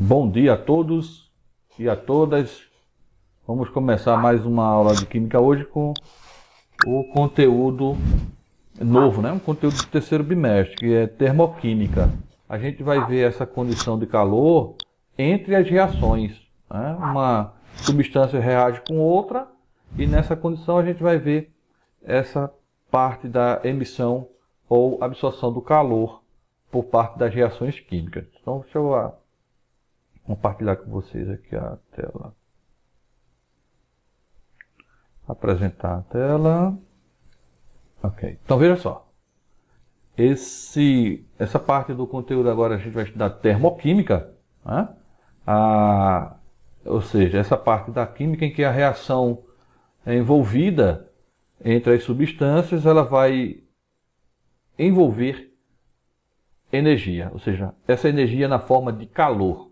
Bom dia a todos e a todas. Vamos começar mais uma aula de Química hoje com o conteúdo novo, né? Um conteúdo do terceiro bimestre, que é termoquímica. A gente vai ver essa condição de calor entre as reações, né? Uma substância reage com outra e nessa condição a gente vai ver essa parte da emissão ou absorção do calor por parte das reações químicas. Então, deixa eu compartilhar com vocês aqui a tela. Apresentar a tela. Ok. Então, veja só. Essa parte do conteúdo agora a gente vai estudar termoquímica, né? Ou seja, essa parte da química em que a reação é envolvida entre as substâncias, ela vai envolver energia, ou seja, essa energia na forma de calor.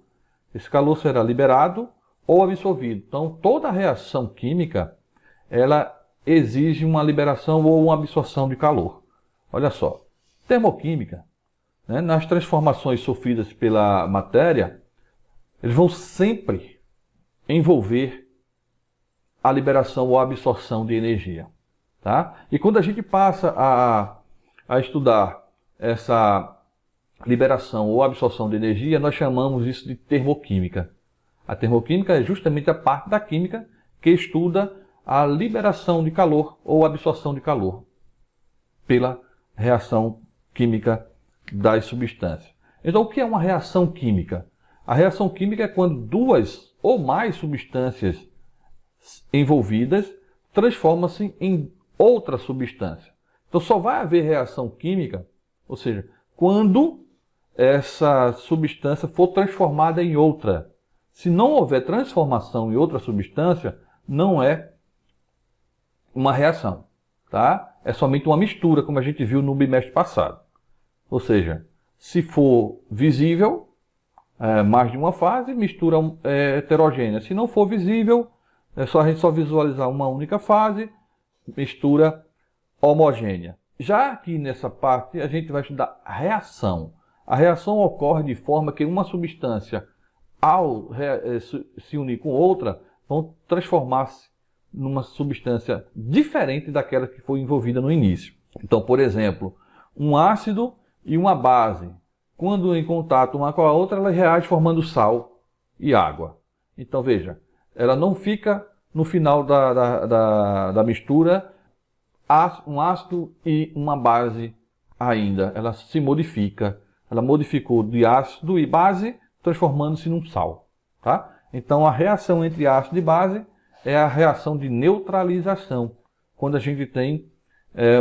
Esse calor será liberado ou absorvido. Então, toda reação química, ela exige uma liberação ou uma absorção de calor. Olha só, termoquímica, né, nas transformações sofridas pela matéria, eles vão sempre envolver a liberação ou a absorção de energia. Tá? E quando a gente passa a estudar essa liberação ou absorção de energia, nós chamamos isso de termoquímica. A termoquímica é justamente a parte da química que estuda a liberação de calor ou absorção de calor pela reação química das substâncias. Então, o que é uma reação química? A reação química é quando duas ou mais substâncias envolvidas transformam-se em outra substância. Então, só vai haver reação química, ou seja, quando essa substância for transformada em outra. Se não houver transformação em outra substância, não é uma reação, tá? É somente uma mistura, como a gente viu no bimestre passado. Ou seja, se for visível, mais de uma fase, mistura heterogênea. Se não for visível, a gente só visualizar uma única fase, mistura homogênea. Já aqui nessa parte, a gente vai estudar reação. A reação ocorre de forma que uma substância, ao se unir com outra, vão transformar-se numa substância diferente daquela que foi envolvida no início. Então, por exemplo, um ácido e uma base, quando em contato uma com a outra, ela reage formando sal e água. Então, veja, ela não fica no final da mistura um ácido e uma base ainda. Ela se modifica. Ela modificou de ácido e base, transformando-se num sal. Tá? Então, a reação entre ácido e base é a reação de neutralização, quando a gente tem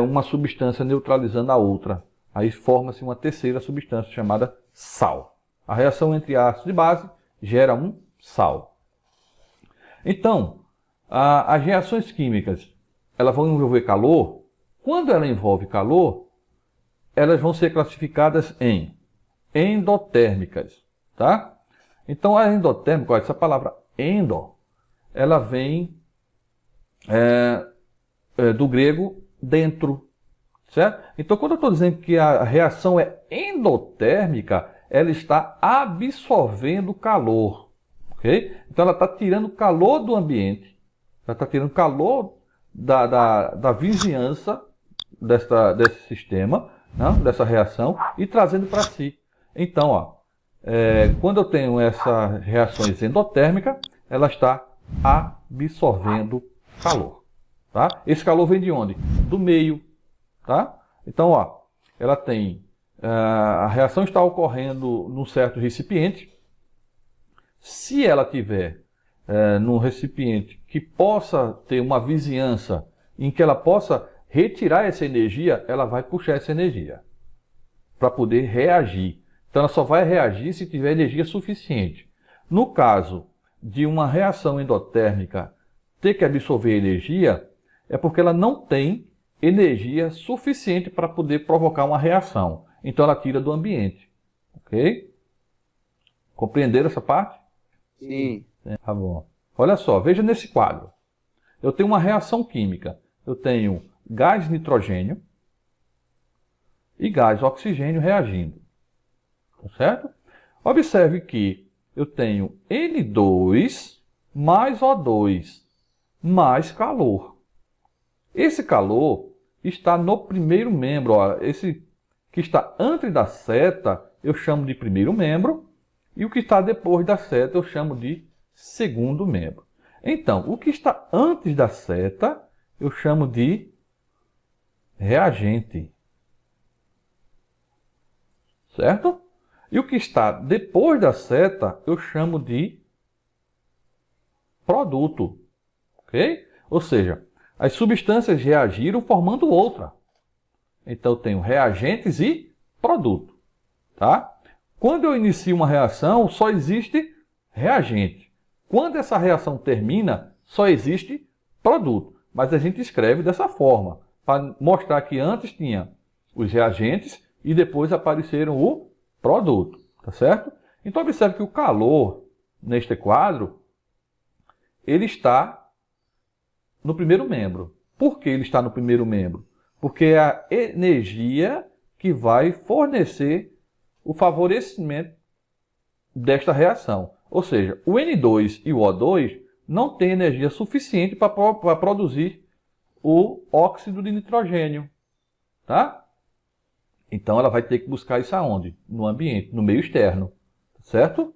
uma substância neutralizando a outra. Aí forma-se uma terceira substância chamada sal. A reação entre ácido e base gera um sal. Então, as reações químicas, elas vão envolver calor. Quando ela envolve calor, elas vão ser classificadas em endotérmicas, tá? Então, a endotérmica, essa palavra endo, ela vem do grego dentro, certo? Então, quando eu estou dizendo que a reação é endotérmica, ela está absorvendo calor, ok? Então, ela está tirando calor do ambiente, ela está tirando calor da vizinhança desse sistema, né, dessa reação, e trazendo para si. Então, ó, quando eu tenho essas reações endotérmicas, ela está absorvendo calor. Tá? Esse calor vem de onde? Do meio. Tá? Então, ó, ela tem... a reação está ocorrendo num certo recipiente. Se ela tiver num recipiente que possa ter uma vizinhança em que ela possa retirar essa energia, ela vai puxar essa energia para poder reagir. Então, ela só vai reagir se tiver energia suficiente. No caso de uma reação endotérmica ter que absorver energia, é porque ela não tem energia suficiente para poder provocar uma reação. Então, ela tira do ambiente. Ok? Compreenderam essa parte? Sim. Tá bom. Olha só, veja nesse quadro. Eu tenho uma reação química. Eu tenho gás nitrogênio e gás oxigênio reagindo. Tá certo? Observe que eu tenho N2 mais O2 mais calor. Esse calor está no primeiro membro. Ó, esse que está antes da seta eu chamo de primeiro membro, e o que está depois da seta eu chamo de segundo membro. Então, o que está antes da seta eu chamo de reagente. Certo? E o que está depois da seta eu chamo de produto. Ok? Ou seja, as substâncias reagiram formando outra. Então, eu tenho reagentes e produto. Tá? Quando eu inicio uma reação, só existe reagente. Quando essa reação termina, só existe produto. Mas a gente escreve dessa forma, para mostrar que antes tinha os reagentes e depois apareceram o produto. Tá certo? Então, observe que o calor, neste quadro, ele está no primeiro membro. Por que ele está no primeiro membro? Porque é a energia que vai fornecer o favorecimento desta reação. Ou seja, o N2 e o O2 não têm energia suficiente para produzir o óxido de nitrogênio. Tá? Então ela vai ter que buscar isso aonde? No ambiente, no meio externo. Certo?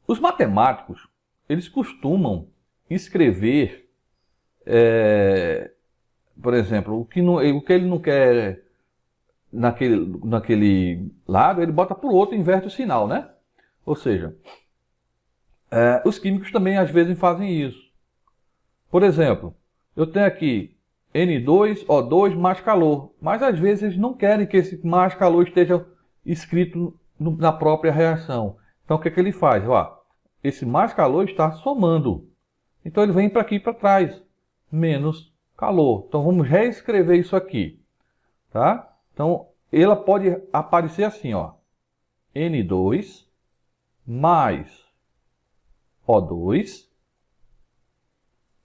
Os matemáticos, eles costumam escrever, por exemplo, o que ele não quer naquele lado, ele bota para o outro e inverte o sinal, né? Ou seja, os químicos também às vezes fazem isso. Por exemplo, eu tenho aqui N2O2 mais calor, mas às vezes eles não querem que esse mais calor esteja escrito na própria reação. Então o que ele faz? Ó, esse mais calor está somando. Então ele vem para aqui para trás, menos calor. Então vamos reescrever isso aqui, tá? Então, ela pode aparecer assim, ó. N2 mais O2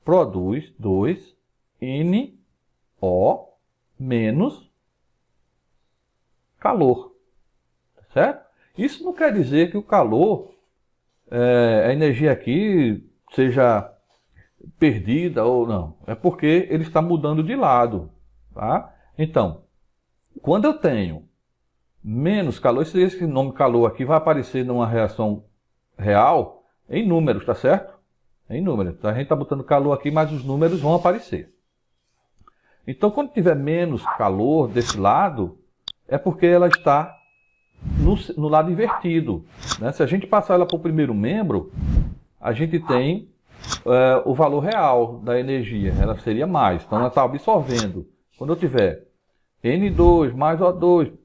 produz 2 NO menos calor. Certo? Isso não quer dizer que o calor, a energia aqui, seja perdida ou não. É porque ele está mudando de lado. Tá? Então, quando eu tenho menos calor, esse nome calor aqui vai aparecer numa reação real em números, tá certo? Em números. Então, a gente está botando calor aqui, mas os números vão aparecer. Então, quando tiver menos calor desse lado, é porque ela está no lado invertido. Né? Se a gente passar ela para o primeiro membro, a gente tem o valor real da energia. Ela seria mais. Então, ela está absorvendo. Quando eu tiver N2 mais O2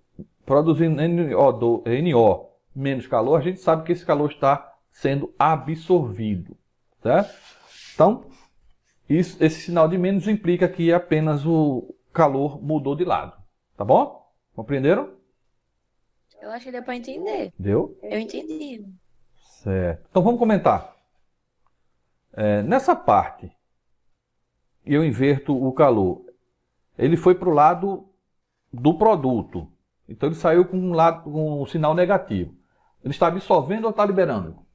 produzindo NO menos calor, a gente sabe que esse calor está sendo absorvido. Certo? Então, esse sinal de menos implica que apenas o calor mudou de lado. Tá bom? Compreenderam? Eu acho que deu para entender. Deu? Eu entendi. Certo. Então vamos comentar. Nessa parte, eu inverto o calor. Ele foi para o lado do produto. Então ele saiu com um sinal negativo. Ele está absorvendo ou está liberando?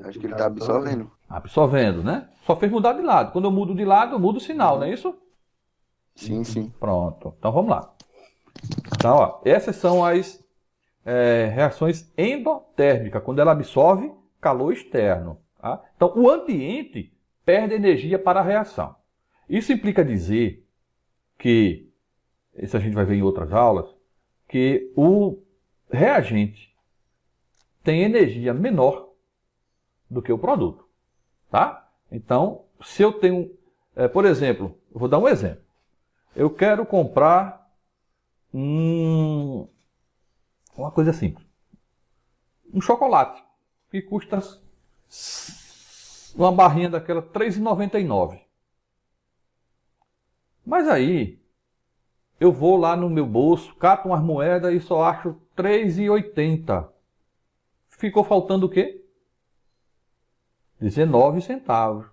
Acho que ele está absorvendo. Absorvendo, né? Só fez mudar de lado. Quando eu mudo de lado, eu mudo o sinal, não é isso? Sim, sim. Pronto. Então vamos lá. Então, ó, essas são as reações endotérmicas, quando ela absorve calor externo. Tá? Então, o ambiente perde energia para a reação. Isso implica dizer que, isso a gente vai ver em outras aulas, que o reagente tem energia menor do que o produto. Tá? Então, se eu tenho, por exemplo, eu vou dar um exemplo. Eu quero comprar uma coisa simples. Um chocolate que custa uma barrinha daquela R$ 3,99. Mas aí eu vou lá no meu bolso, cato umas moedas e só acho R$ 3,80. Ficou faltando o quê? 19 centavos.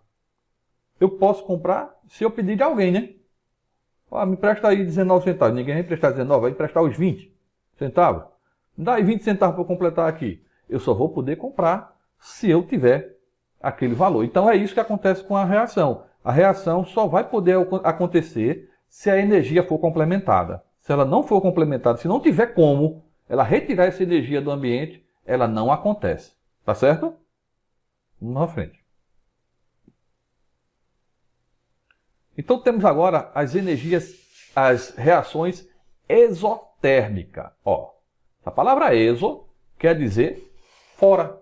Eu posso comprar se eu pedir de alguém, né? Me empresta aí 19 centavos. Ninguém vai emprestar 19, vai emprestar os 20 centavos. Me dá aí 20 centavos para eu completar aqui. Eu só vou poder comprar se eu tiver aquele valor. Então é isso que acontece com a reação. A reação só vai poder acontecer se a energia for complementada. Se ela não for complementada, se não tiver como ela retirar essa energia do ambiente, ela não acontece. Tá certo? Vamos à frente. Então temos agora as energias, as reações exotérmicas. Ó, a palavra exo quer dizer fora,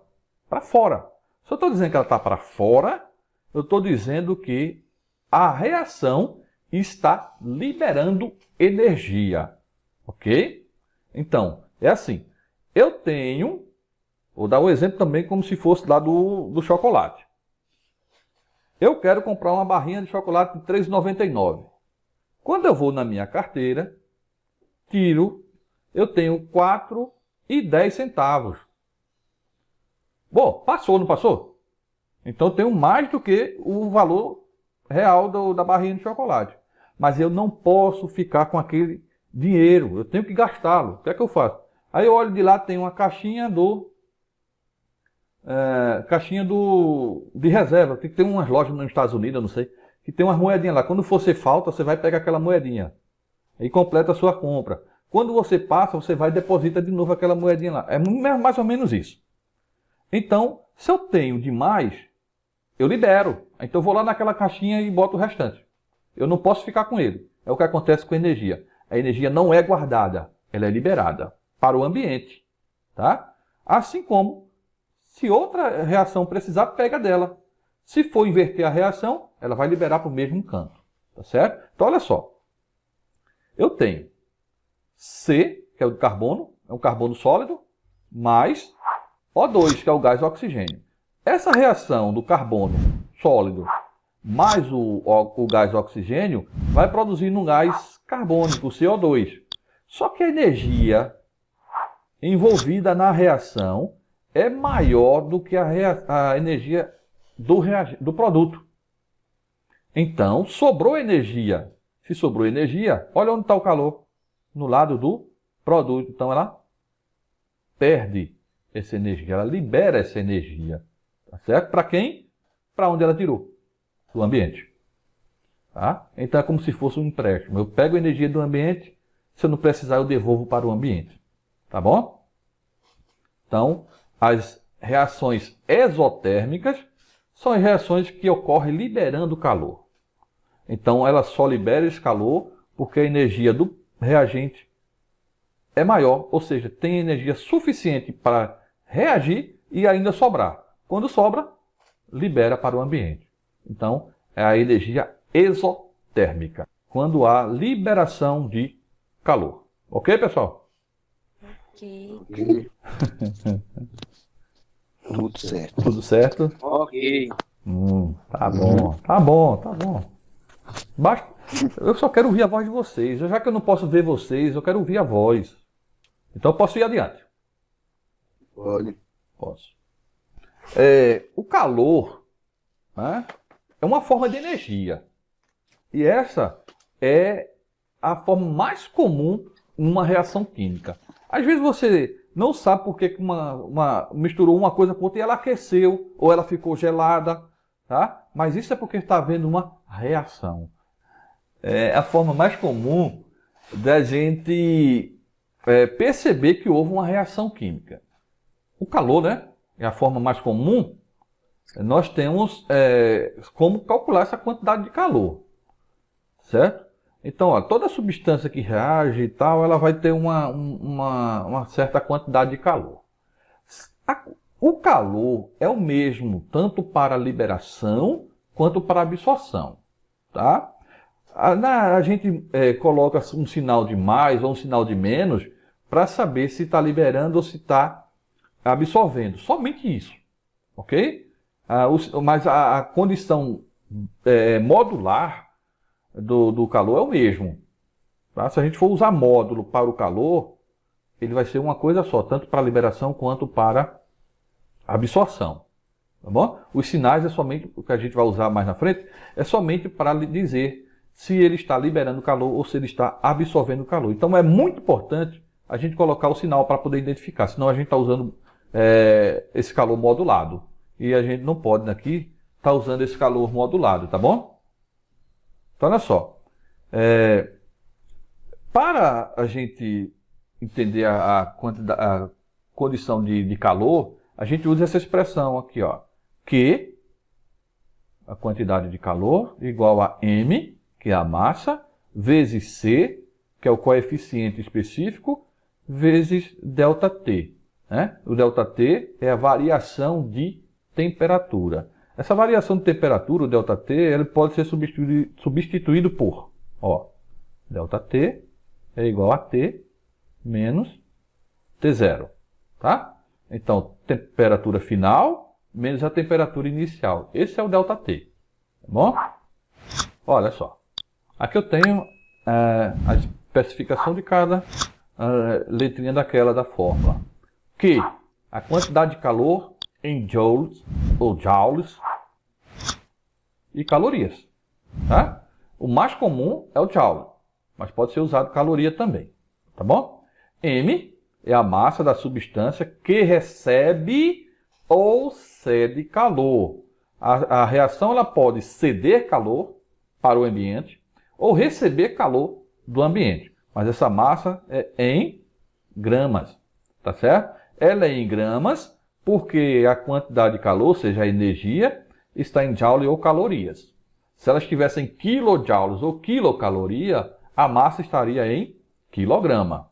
para fora. Se eu estou dizendo que ela está para fora, eu estou dizendo que a reação está liberando energia. Ok? Então, é assim. Eu tenho, vou dar um exemplo também como se fosse lá do chocolate. Eu quero comprar uma barrinha de chocolate de R$ 3,99. Quando eu vou na minha carteira, tiro, eu tenho R$ 4,10. Bom, passou, não passou? Então eu tenho mais do que o valor real da barrinha de chocolate. Mas eu não posso ficar com aquele dinheiro, eu tenho que gastá-lo. O que é que eu faço? Aí eu olho de lá, tem uma caixinha de reserva. Tem que ter umas lojas nos Estados Unidos, eu não sei, que tem umas moedinhas lá. Quando você falta, você vai pegar aquela moedinha e completa a sua compra. Quando você passa, você vai e deposita de novo aquela moedinha lá. É mais ou menos isso. Então, se eu tenho demais, eu libero. Então eu vou lá naquela caixinha e boto o restante. Eu não posso ficar com ele. É o que acontece com a energia. A energia não é guardada, ela é liberada para o ambiente. Tá? Assim como, se outra reação precisar, pega dela. Se for inverter a reação, ela vai liberar para o mesmo canto. Tá certo? Então, olha só. Eu tenho C, que é o de carbono, é um carbono sólido, mais O2, que é o gás oxigênio. Essa reação do carbono sólido mais o gás oxigênio vai produzir um gás carbônico, CO2. Só que a energia envolvida na reação é maior do que a energia do produto. Então, sobrou energia. Se sobrou energia, olha onde está o calor. No lado do produto. Então, ela perde essa energia. Ela libera essa energia. Tá certo? Para quem? Para onde ela tirou? Do ambiente. Tá? Então, é como se fosse um empréstimo. Eu pego a energia do ambiente. Se eu não precisar, eu devolvo para o ambiente. Tá bom? Então, as reações exotérmicas são as reações que ocorrem liberando calor. Então, ela só libera esse calor porque a energia do reagente é maior, ou seja, tem energia suficiente para reagir e ainda sobrar. Quando sobra, libera para o ambiente. Então, é a energia exotérmica, quando há liberação de calor. Ok, pessoal? Ok. Ok. Tudo certo. Tudo certo? Ok. Tá bom, tá bom, tá bom. Basta... Eu só quero ouvir a voz de vocês. Já que eu não posso ver vocês, eu quero ouvir a voz. Então eu posso ir adiante. Pode. Posso. O calor, né, é uma forma de energia. E essa é a forma mais comum numa reação química. Às vezes você não sabe por que misturou uma coisa com outra e ela aqueceu ou ela ficou gelada. Tá? Mas isso é porque está havendo uma reação. É a forma mais comum da gente perceber que houve uma reação química. O calor, né? É a forma mais comum. Nós temos como calcular essa quantidade de calor. Certo? Então, ó, toda substância que reage e tal, ela vai ter uma certa quantidade de calor. O calor é o mesmo tanto para a liberação quanto para a absorção. Tá? A gente coloca um sinal de mais ou um sinal de menos para saber se está liberando ou se está absorvendo. Somente isso. Ok? Mas a condição modular do calor é o mesmo. Tá? Se a gente for usar módulo para o calor, ele vai ser uma coisa só, tanto para a liberação quanto para a absorção. Tá bom? Os sinais é somente, o que a gente vai usar mais na frente, é somente para lhe dizer se ele está liberando calor ou se ele está absorvendo calor. Então é muito importante a gente colocar o sinal para poder identificar. Senão a gente está usando esse calor modulado. E a gente não pode aqui estar usando esse calor modulado, tá bom? Então olha só. Para a gente entender a condição de calor, a gente usa essa expressão aqui, ó. Q, a quantidade de calor, igual a M, que é a massa, vezes C, que é o coeficiente específico, vezes ΔT. Né? O ΔT é a variação de temperatura. Essa variação de temperatura, o ΔT, ele pode ser substituído por, ó, ΔT é igual a T menos T0. Tá? Então, temperatura final menos a temperatura inicial. Esse é o ΔT. Tá bom? Olha só. Aqui eu tenho a especificação de cada letrinha da fórmula. Que a quantidade de calor em joules ou joules e calorias. Tá? O mais comum é o joule, mas pode ser usado caloria também. Tá bom? M é a massa da substância que recebe ou cede calor. A reação ela pode ceder calor para o ambiente ou receber calor do ambiente. Mas essa massa é em gramas, tá certo? Ela é em gramas porque a quantidade de calor, ou seja, a energia, está em joule ou calorias. Se ela estivesse em kilojoules ou quilocaloria, a massa estaria em quilograma.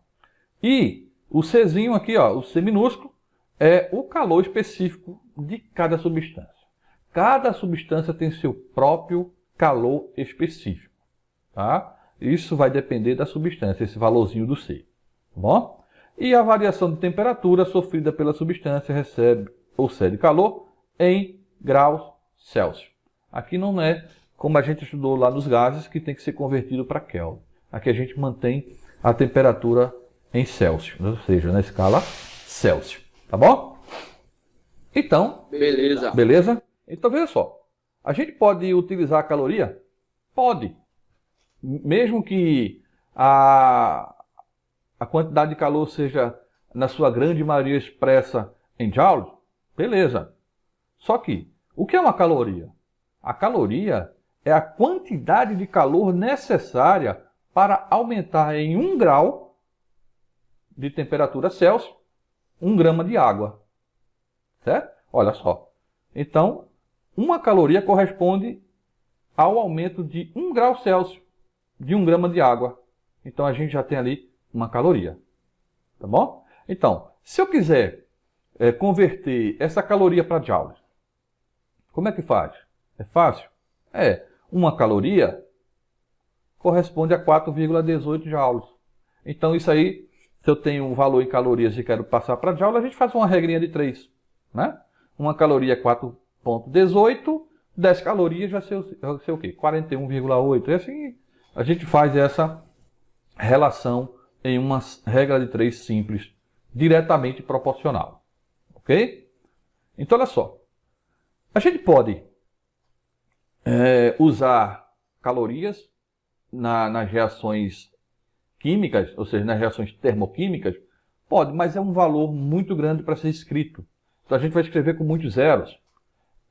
E o Czinho aqui, ó, o C minúsculo, é o calor específico de cada substância. Cada substância tem seu próprio calor específico. Tá? Isso vai depender da substância, esse valorzinho do C. Tá bom? E a variação de temperatura sofrida pela substância recebe ou cede calor em graus Celsius. Aqui não é como a gente estudou lá nos gases, que tem que ser convertido para Kelvin. Aqui a gente mantém a temperatura em Celsius, ou seja, na escala Celsius. Tá bom? Então, beleza? Então veja só, a gente pode utilizar a caloria? Pode. Mesmo que a quantidade de calor seja, na sua grande maioria, expressa em joules, beleza. Só que, o que é uma caloria? A caloria é a quantidade de calor necessária para aumentar em 1 grau de temperatura Celsius 1 grama de água. Certo? Olha só. Então, uma caloria corresponde ao aumento de 1 grau Celsius de 1 grama de água. Então, a gente já tem ali uma caloria. Tá bom? Então, se eu quiser converter essa caloria para joules, como é que faz? É fácil? Uma caloria corresponde a 4,18 joules. Então, isso aí, se eu tenho um valor em calorias e quero passar para joule, a gente faz uma regrinha de 3. Né? Uma caloria é 4,18, 10 calorias vai ser o quê? 41,8. E assim, a gente faz essa relação em uma regra de 3 simples, diretamente proporcional. Ok? Então, olha só. A gente pode usar calorias nas reações químicas, ou seja, nas reações termoquímicas, pode, mas é um valor muito grande para ser escrito. Então a gente vai escrever com muitos zeros.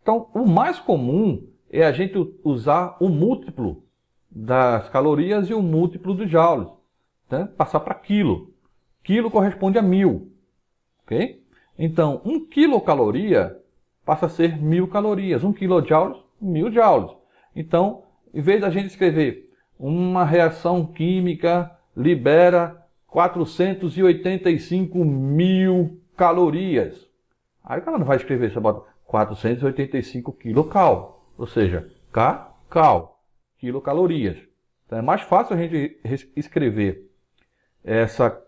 Então, o mais comum é a gente usar o múltiplo das calorias e o múltiplo dos joules. Né? Passar para quilo. Quilo corresponde a 1000. Ok? Então, 1 quilocaloria passa a ser 1000 calorias. 1 quilojoules, 1000 joules. Então, em vez da gente escrever uma reação química libera 485.000 calorias. Aí o cara não vai escrever, você bota 485 quilocal, ou seja, cal, quilocalorias. Então é mais fácil a gente escrever essa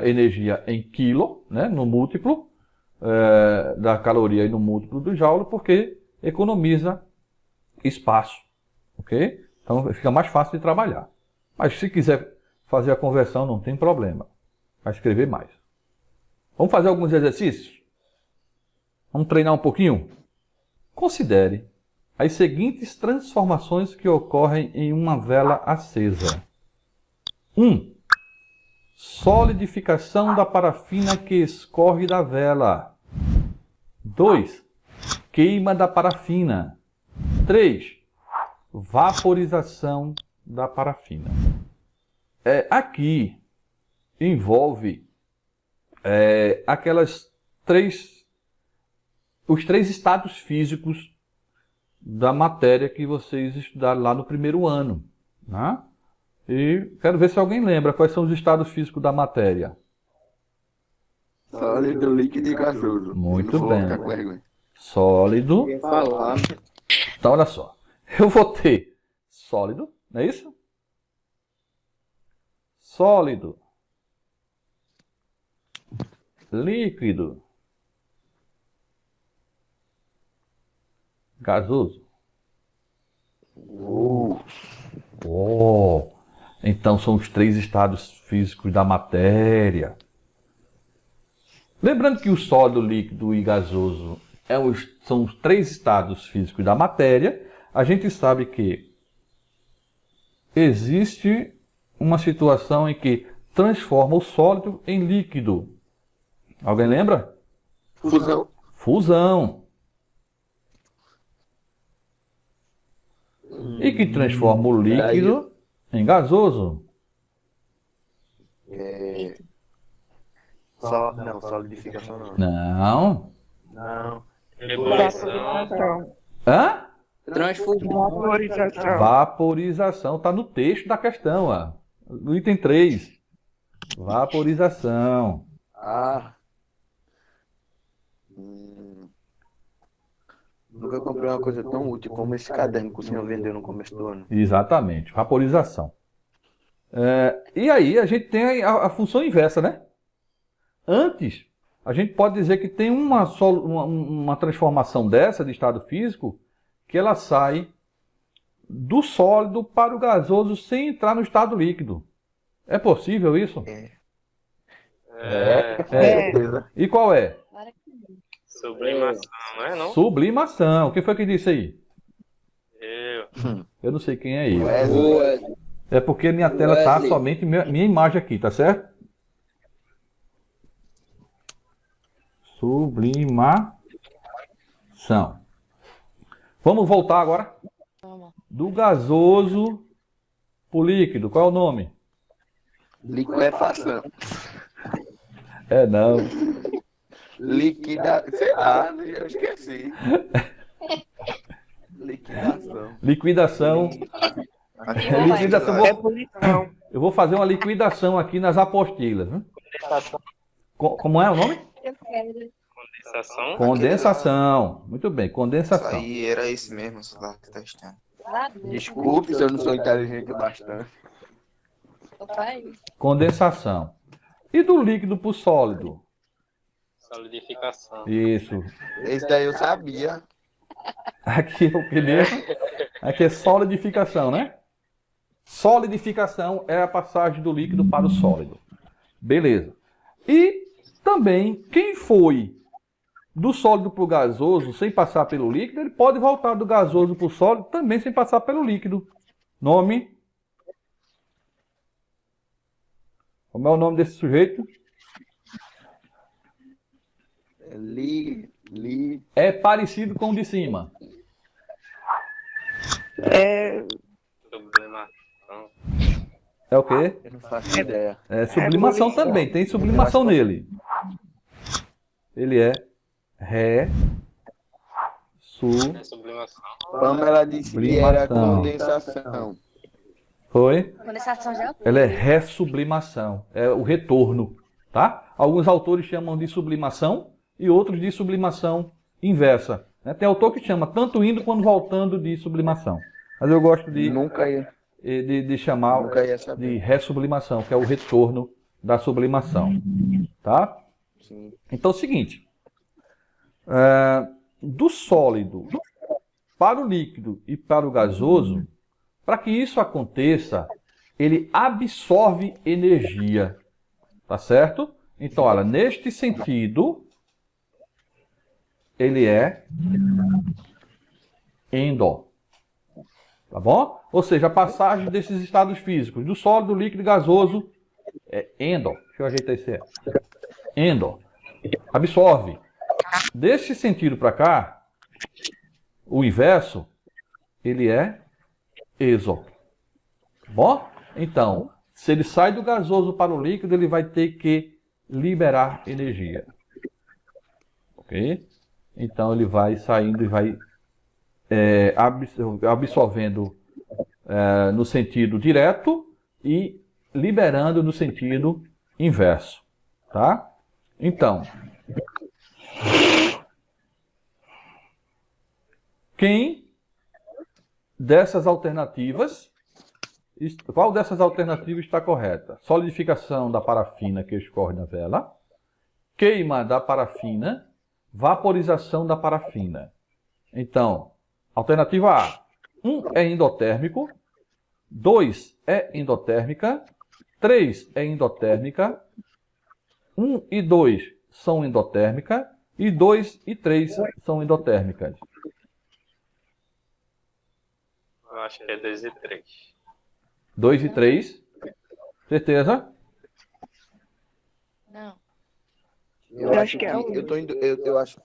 energia em quilo, né, no múltiplo da caloria e no múltiplo do joule, porque economiza espaço, ok? Então fica mais fácil de trabalhar. Mas se quiser fazer a conversão, não tem problema. Vai escrever mais. Vamos fazer alguns exercícios? Vamos treinar um pouquinho? Considere as seguintes transformações que ocorrem em uma vela acesa. 1. Solidificação da parafina que escorre da vela. 2. Queima da parafina. 3. Vaporização da parafina. Aqui envolve os três estados físicos da matéria que vocês estudaram lá no primeiro ano, né? E quero ver se alguém lembra quais são os estados físicos da matéria. Sólido, líquido e gasoso. Muito Eu não vou bem. ficar com vergonha. Sólido. Ia falar. Então, olha só. Eu vou ter sólido, não é isso? Sólido. Líquido. Gasoso. Então são os três estados físicos da matéria. Lembrando que o sólido, líquido e gasoso são os três estados físicos da matéria, a gente sabe que existe uma situação em que transforma o sólido em líquido. Alguém lembra? Fusão. Fusão. E que transforma o líquido em gasoso. Não, solidificação não. Não. Não. Vaporização. Hã? Transfusão. Vaporização. Vaporização. Está no texto da questão, ó. No item 3. Vaporização. Nunca comprei uma coisa tão útil como esse caderno que o senhor vendeu no começo do ano. Exatamente. Vaporização. E aí a gente tem a função inversa, né? Antes, a gente pode dizer que tem uma transformação dessa de estado físico que ela sai do sólido para o gasoso sem entrar no estado líquido. É possível isso? Certeza. E qual é? Sublimação, não é não? Sublimação. Quem foi que disse aí? Eu. Eu não sei quem é eu. Wesley. É porque minha tela está somente minha imagem aqui, tá certo? Sublimação. Vamos voltar agora. Do gasoso pro líquido. Qual é o nome? Liquefação. Não. Sei lá, eu esqueci. Liquidação. Liquidação. Liquidação. Ebulição. Eu vou fazer uma liquidação aqui nas apostilas. Né? Como é o nome? Condensação. Condensação. Muito bem, Isso condensação. aí era isso mesmo, só tava testando. Desculpe se eu não sou inteligente bastante. Condensação. E do líquido para o sólido? Solidificação. Isso. Esse daí eu sabia. Aqui é o que mesmo? Aqui é solidificação, né? Solidificação é a passagem do líquido para o sólido. Beleza. E também, quem foi do sólido para o gasoso sem passar pelo líquido, ele pode voltar do gasoso para o sólido também sem passar pelo líquido. Nome? Como é o nome desse sujeito? É parecido com o de cima. Sublimação. É o quê? Eu não faço ideia. É sublimação Ebulição. também. Tem sublimação nele. Ele é É sublimação. Pamela disse que era Sublimação. condensação. Foi? Condensação já. Ela é ressublimação. É o retorno, tá? Alguns autores chamam de sublimação e outros de sublimação inversa. Né? Tem autor que chama tanto indo quanto voltando de sublimação. Mas eu gosto de Nunca chamar ia saber. de ressublimação, que é o retorno da sublimação. Tá? Sim. Então é o seguinte. Do sólido para o líquido e para o gasoso, para que isso aconteça, ele absorve energia. Tá certo? Então, olha, neste sentido, ele é endo. Tá bom? Ou seja, a passagem desses estados físicos, do sólido, líquido e gasoso, É endo. Deixa eu ajeitar esse E. Endo. Absorve. Desse sentido para cá, o inverso, ele é exo. Bom? Então, se ele sai do gasoso para o líquido, ele vai ter que liberar energia. Ok? Então, ele vai saindo e vai absorvendo no sentido direto e liberando no sentido inverso. Tá? Então, quem dessas alternativas, qual dessas alternativas está correta? Solidificação da parafina que escorre na vela, queima da parafina, vaporização da parafina. Então, alternativa A, 1 é endotérmico, 2 é endotérmica, 3 é endotérmica, 1 e 2 são endotérmicas e 2 e 3 são endotérmicas. Eu acho que é 2 e 3. 2 e 3, certeza? Não. Eu acho que eu tô indo. Eu acho.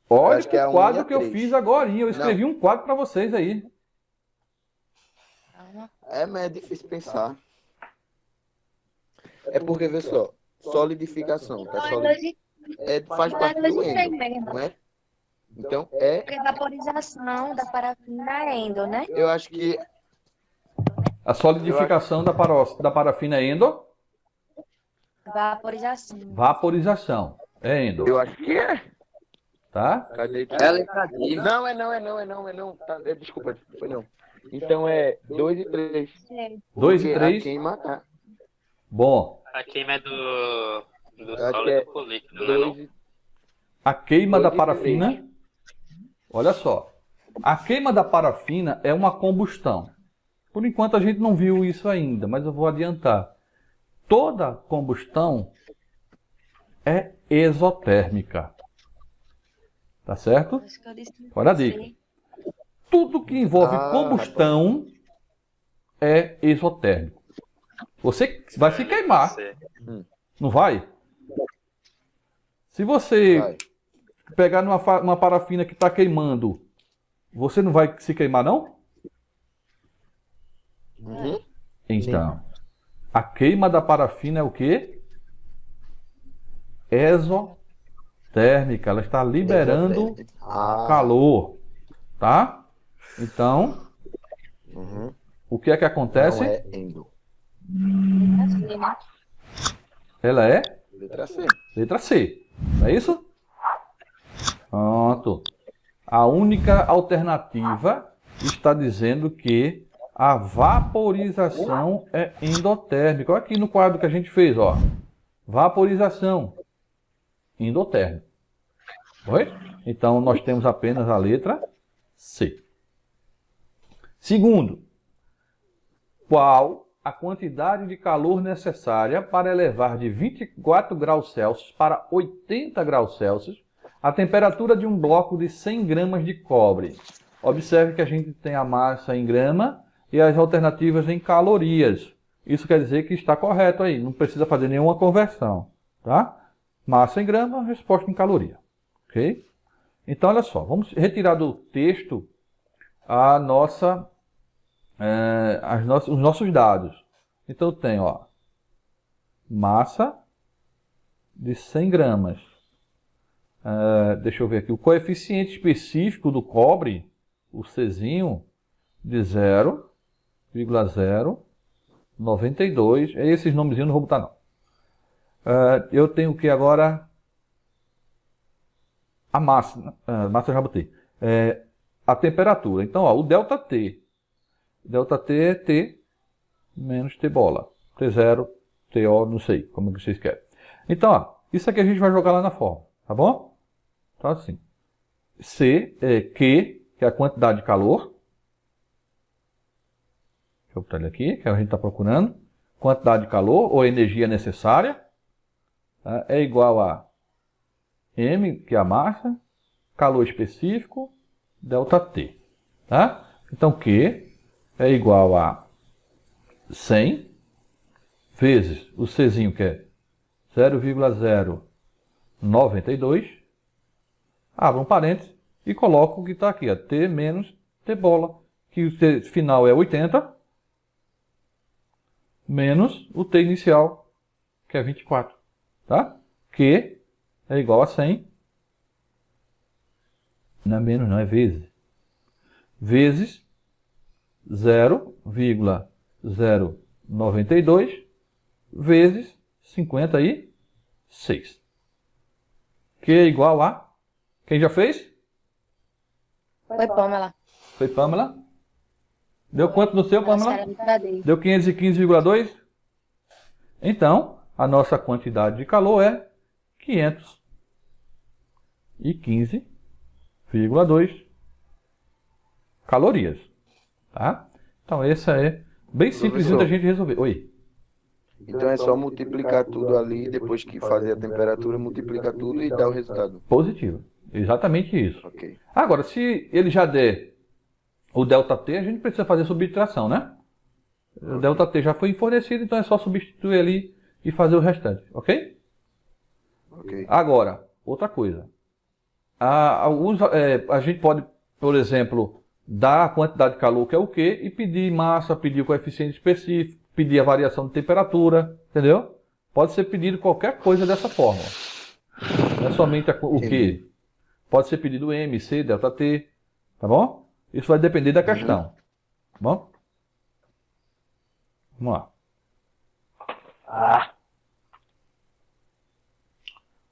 Olha acho que que é a 1 e quadro a que eu 3. fiz agora. Eu escrevi um quadro para vocês aí. Calma. Mas é difícil pensar. É porque, vê só, solidificação, tá? Faz parte do endo, não é? Então, Porque vaporização da parafina é endo, né? eu acho que A solidificação da parafina é endo. Vaporização. Vaporização é endo. eu acho que é. Tá? Cadê? É a letra D. Não, é não. Tá, desculpa, foi não. Então é 2 e 3. 2 e 3. Queima tá. Bom, A queima é do Acho que sólido é pro líquido, não é não? 2 e a queima da 2 e parafina. Olha só. A queima da parafina é uma combustão. Por enquanto a gente não viu isso ainda, mas eu vou adiantar. Toda combustão é exotérmica. Tá certo? Acho que eu disse Olha a dica. Tudo que envolve combustão é exotérmico. Você vai se queimar, não vai? Se você vai. pegar uma parafina que está queimando, você não vai se queimar, não? Uhum. Então, a queima da parafina é o quê? Exotérmica. Ela está liberando calor, tá? Então, Uhum. o que é que acontece? Não é endo. Ela é Letra C. letra C. Não é isso? Pronto. A única alternativa está dizendo que a vaporização é endotérmica. Olha aqui no quadro que a gente fez, ó. Vaporização endotérmica. Oi? Então, nós temos apenas a letra C. Segundo, qual a quantidade de calor necessária para elevar de 24 graus Celsius para 80 graus Celsius a temperatura de um bloco de 100 gramas de cobre? Observe que a gente tem a massa em grama e as alternativas em calorias. Isso quer dizer que está correto aí, não precisa fazer nenhuma conversão, tá? Massa em grama, resposta em caloria, ok? Então, olha só, vamos retirar do texto os nossos dados. Então, eu tenho, ó, massa de 100 gramas. Deixa eu ver aqui, o coeficiente específico do cobre, o Czinho, de 0,092. Esses nomezinhos não vou botar, não. Eu tenho que agora a massa. Massa eu já botei. A temperatura. Então, ó, o ΔT. ΔT é T menos T bola. T0, TO, não sei como que vocês querem. Então, ó, isso aqui a gente vai jogar lá na forma, tá bom? Então, assim. C é Q, que é a quantidade de calor. Deixa eu botar ele aqui, que a gente está procurando. Quantidade de calor ou energia necessária, tá? É igual a M, que é a massa, calor específico, ΔT. Tá? Então, Q é igual a 100 vezes o Czinho, que é 0,092, abro um parênteses e coloco o que está aqui, T menos T bola, que o T final é 80, menos o T inicial, que é 24, tá? Que é igual a 100, não é menos, não, é vezes, vezes 0,092 vezes 56, que é igual a... Quem já fez? Foi Pamela. Foi Pamela? Deu quanto no seu, Pamela? Senhora do Pradeiro. Deu 515,2? Então, a nossa quantidade de calor é 515,2 calorias. Tá? Então, essa é bem simples da gente resolver. Oi. Então é só multiplicar tudo ali, depois que fazer a temperatura, multiplica tudo e dá o resultado. Positivo. Exatamente isso. Ok. Agora, se ele já der o ΔT, a gente precisa fazer subtração, né? O ΔT já foi fornecido, então é só substituir ali e fazer o restante, ok? Ok. Agora, outra coisa. A gente pode, por exemplo, dar a quantidade de calor que é o quê? E pedir massa, pedir o coeficiente específico, pedir a variação de temperatura, entendeu? Pode ser pedido qualquer coisa dessa forma. Não é somente o quê? Pode ser pedido M, C, ΔT, tá bom? Isso vai depender da questão, tá bom? Vamos lá.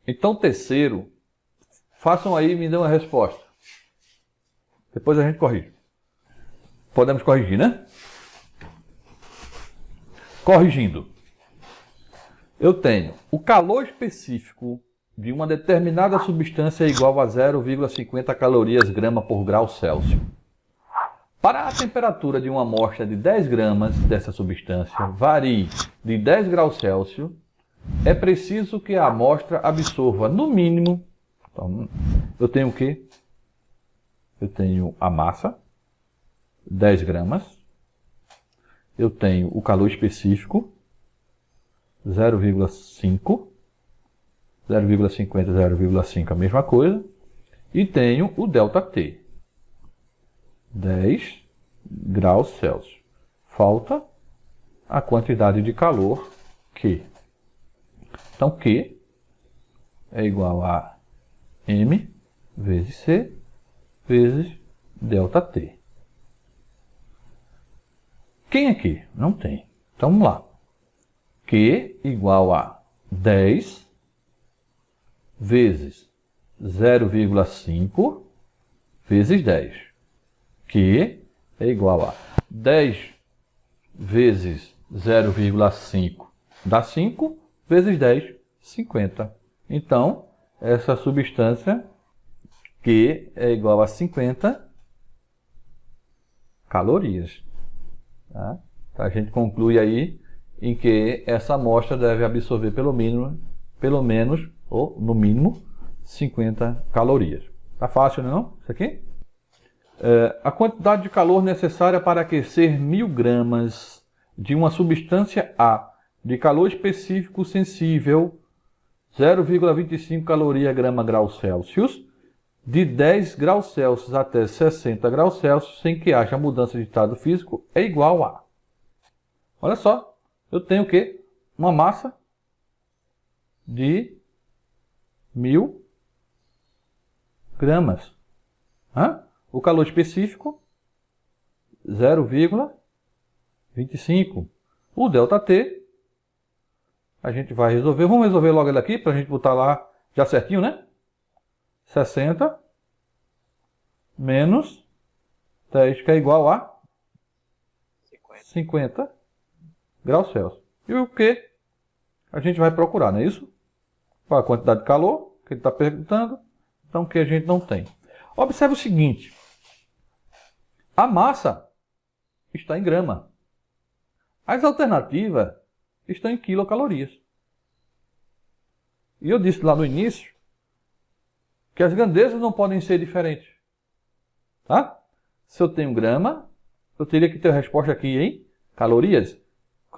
Então, terceiro, façam aí e me dêem uma resposta. Depois a gente corrige. Podemos corrigir, né? Corrigindo. Eu tenho o calor específico de uma determinada substância é igual a 0,50 calorias grama por grau Celsius. Para a temperatura de uma amostra de 10 gramas dessa substância varie de 10 graus Celsius, é preciso que a amostra absorva no mínimo... Então, eu tenho o quê? Eu tenho a massa, 10 gramas. Eu tenho o calor específico, 0,5. 0,50, 0,5 a mesma coisa. E tenho o ΔT, 10 graus Celsius. Falta a quantidade de calor Q. Então, Q é igual a M vezes C vezes ΔT. Quem é Q? Não tem. Então, vamos lá. Q igual a 10 vezes 0,5 vezes 10. Que é igual a 10 vezes 0,5 dá 5, vezes 10, 50. Então, essa substância que é igual a 50 calorias. Tá? Então, a gente conclui aí em que essa amostra deve absorver pelo menos, ou no mínimo, 50 calorias. Tá fácil, não? Isso aqui? A quantidade de calor necessária para aquecer 1000 gramas de uma substância A de calor específico sensível 0,25 caloria grama grau Celsius de 10 graus Celsius até 60 graus Celsius sem que haja mudança de estado físico é igual a... Olha só, eu tenho o quê? Uma massa de 1000 gramas. O calor específico, 0,25. O ΔT, a gente vai resolver. Vamos resolver logo ele aqui, para a gente botar lá já certinho, né? 60 menos 10, que é igual a 50 graus Celsius. E o que a gente vai procurar, não é isso? Qual a quantidade de calor que ele está perguntando? Então, que a gente não tem. Observe o seguinte. A massa está em grama. As alternativas estão em quilocalorias. E eu disse lá no início que as grandezas não podem ser diferentes. Tá? Se eu tenho grama, eu teria que ter a resposta aqui em calorias.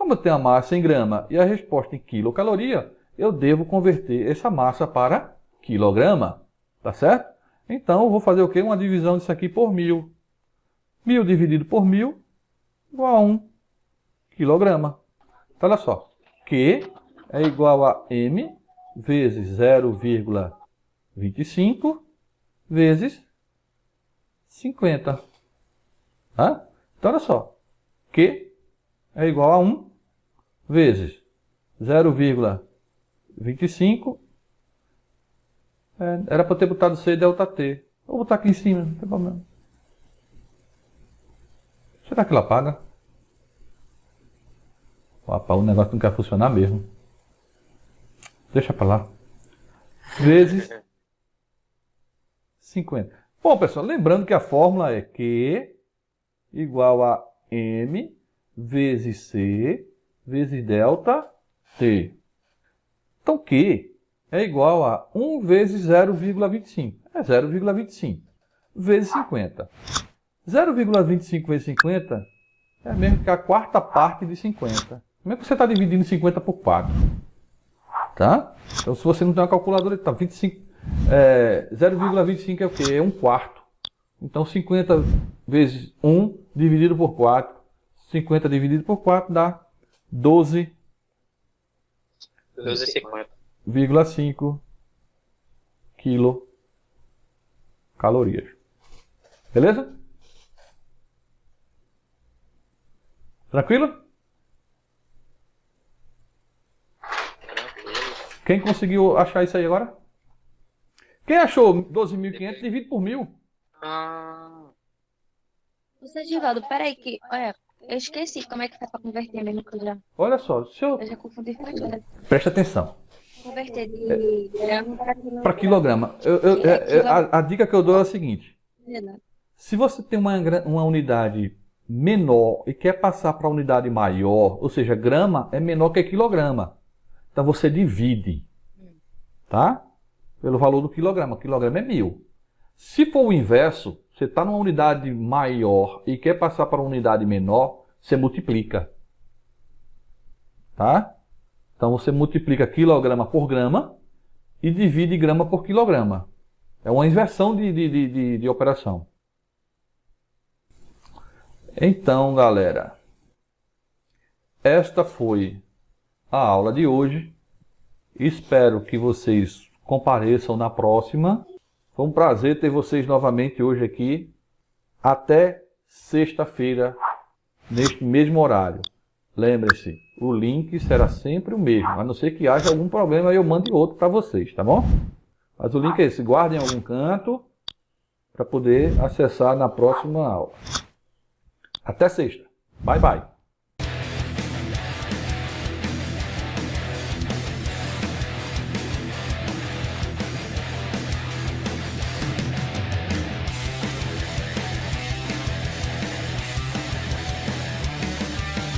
Como eu tenho a massa em grama e a resposta em quilocaloria, eu devo converter essa massa para quilograma, tá certo? Então, eu vou fazer o quê? Uma divisão disso aqui por 1000. 1000 dividido por 1000 igual a 1 quilograma. Então, olha só. Q é igual a M vezes 0,25 vezes 50. Tá? Então, olha só. Q é igual a 1 vezes 0,25. Era para ter botado C delta T. Vou botar aqui em cima, não tem problema. Será que ela apaga? Opa, o negócio não quer funcionar mesmo. Deixa para lá. Vezes 50. Bom, pessoal, lembrando que a fórmula é Q igual a M vezes C vezes delta T. Então, Q é igual a 1 vezes 0,25. É 0,25 vezes 50. 0,25 vezes 50 é mesmo que a quarta parte de 50. Como é que você está dividindo 50 por 4? Tá? Então, se você não tem uma calculadora, tá, 0,25 é o quê? É 1/4. Então, 50 vezes 1 dividido por 4. 50 dividido por 4 dá 12,5 quilocalorias. Beleza? Tranquilo? Quem conseguiu achar isso aí agora? Quem achou 12.500 dividido por 1000? Você, Givaldo, peraí que, olha, eu esqueci como é que tá pra converter mesmo que eu já. Olha só, Eu já confundi com tudo. presta atenção. Converter de grama para quilograma. Para quilograma. A dica que eu dou é a seguinte. Se você tem uma unidade menor e quer passar para a unidade maior, ou seja, grama é menor que quilograma. Então você divide, tá? Pelo valor do quilograma. Quilograma é 1000. Se for o inverso, você está numa unidade maior e quer passar para uma unidade menor, você multiplica. Tá? Então você multiplica quilograma por grama e divide grama por quilograma. É uma inversão de operação. Então, galera, esta foi a aula de hoje. Espero que vocês compareçam na próxima. Foi um prazer ter vocês novamente hoje aqui. Até sexta-feira, neste mesmo horário. Lembrem-se, o link será sempre o mesmo. A não ser que haja algum problema, eu mande outro para vocês, tá bom? Mas o link é esse. Guardem em algum canto para poder acessar na próxima aula. Até sexta. Bye, bye.